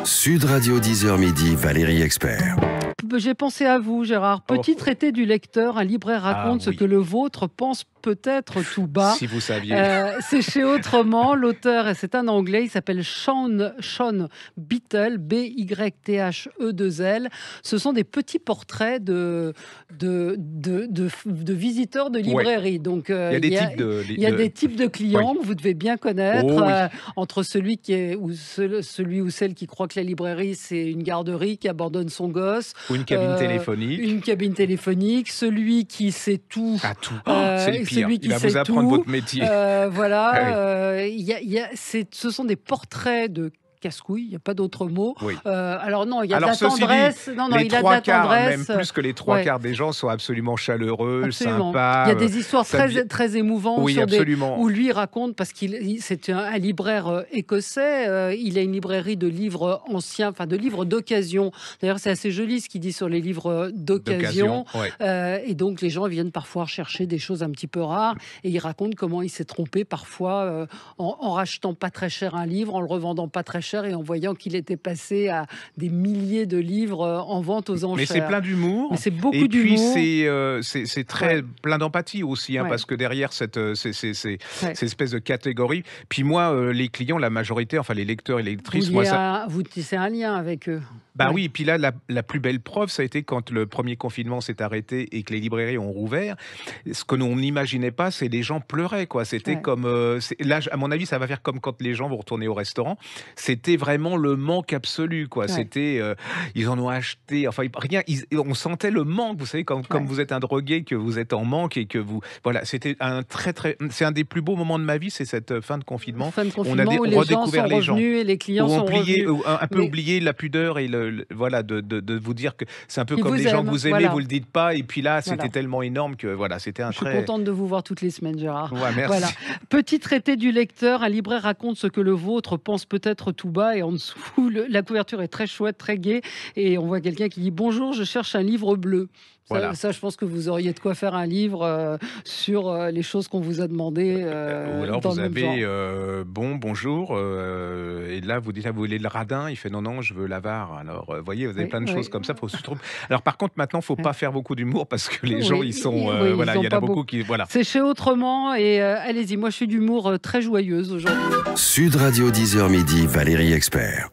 Sud Radio 10h midi, Valérie Expert. J'ai pensé à vous, Gérard. Petit traité du lecteur, un libraire raconte ce que le vôtre pense peut-être tout bas. Si vous saviez. C'est chez Autrement. L'auteur, c'est un Anglais, il s'appelle Sean Beatle, B-Y-T-H-E-2-L. Ce sont des petits portraits de visiteurs de librairie. Donc, il y a des types de clients que vous devez bien connaître. Entre celui ou celle qui croit que la librairie, c'est une garderie, qui abandonne son gosse. Ou une cabine téléphonique. Une cabine téléphonique. Celui qui sait tout. Ah, tout. C'est le pire. Celui qui il va vous apprendre votre métier. Ce sont des portraits de casse-couille, il n'y a pas d'autre mot. Oui. Alors non, il y a de la tendresse. Dit, il les a de trois la quarts, tendresse. même plus que les trois quarts des gens sont absolument chaleureux, Absolument. sympas. Il y a des histoires très émouvantes où lui il raconte, parce qu'il c'est un libraire écossais, il a une librairie de livres anciens, enfin de livres d'occasion. D'ailleurs, c'est assez joli ce qu'il dit sur les livres d'occasion. Et donc les gens viennent parfois chercher des choses un petit peu rares, et il raconte comment il s'est trompé parfois en rachetant pas très cher un livre, en le revendant pas très cher et en voyant qu'il était passé à des milliers de livres en vente aux enchères. Mais c'est plein d'humour. Mais c'est beaucoup d'humour. Et puis c'est très plein d'empathie aussi, parce que derrière cette espèce de catégorie. Puis moi, les clients, la majorité, enfin les lecteurs et les lectrices, vous tissez un lien avec eux. Oui, et puis là, la plus belle preuve, ça a été quand le premier confinement s'est arrêté et que les librairies ont rouvert. Ce que l'on n'imaginait pas, c'est les gens pleuraient, quoi. C'était comme... là, à mon avis, ça va faire comme quand les gens vont retourner au restaurant. C'était vraiment le manque absolu, quoi. C'était... ils en ont acheté... Enfin, rien... on sentait le manque, vous savez, comme vous êtes un drogué, que vous êtes en manque et que vous... Voilà, c'était un c'est un des plus beaux moments de ma vie, c'est cette fin de confinement. On a redécouvert les gens. Et les clients sont revenus. Un peu oublié la pudeur et de vous dire que c'est un peu comme les gens que vous aimez, vous le dites pas, et puis là c'était tellement énorme que c'était un Je suis contente de vous voir toutes les semaines, Gérard. Merci. Voilà. Petit traité du lecteur, un libraire raconte ce que le vôtre pense peut-être tout bas, et en dessous la couverture est très chouette, très gaie, et on voit quelqu'un qui dit: bonjour, je cherche un livre bleu. Ça, je pense que vous auriez de quoi faire un livre sur les choses qu'on vous a demandées. Ou alors vous avez bonjour, et là vous dites: vous voulez le radin? Il fait non, je veux l'avare. Alors vous voyez, vous avez plein de choses comme ça, faut se tromper. Alors par contre maintenant, faut pas faire beaucoup d'humour parce que les gens ils sont il y en a beaucoup qui C'est chez Autrement, et allez-y, moi je suis d'humour très joyeuse aujourd'hui. Sud Radio 10h midi, Valérie Expert.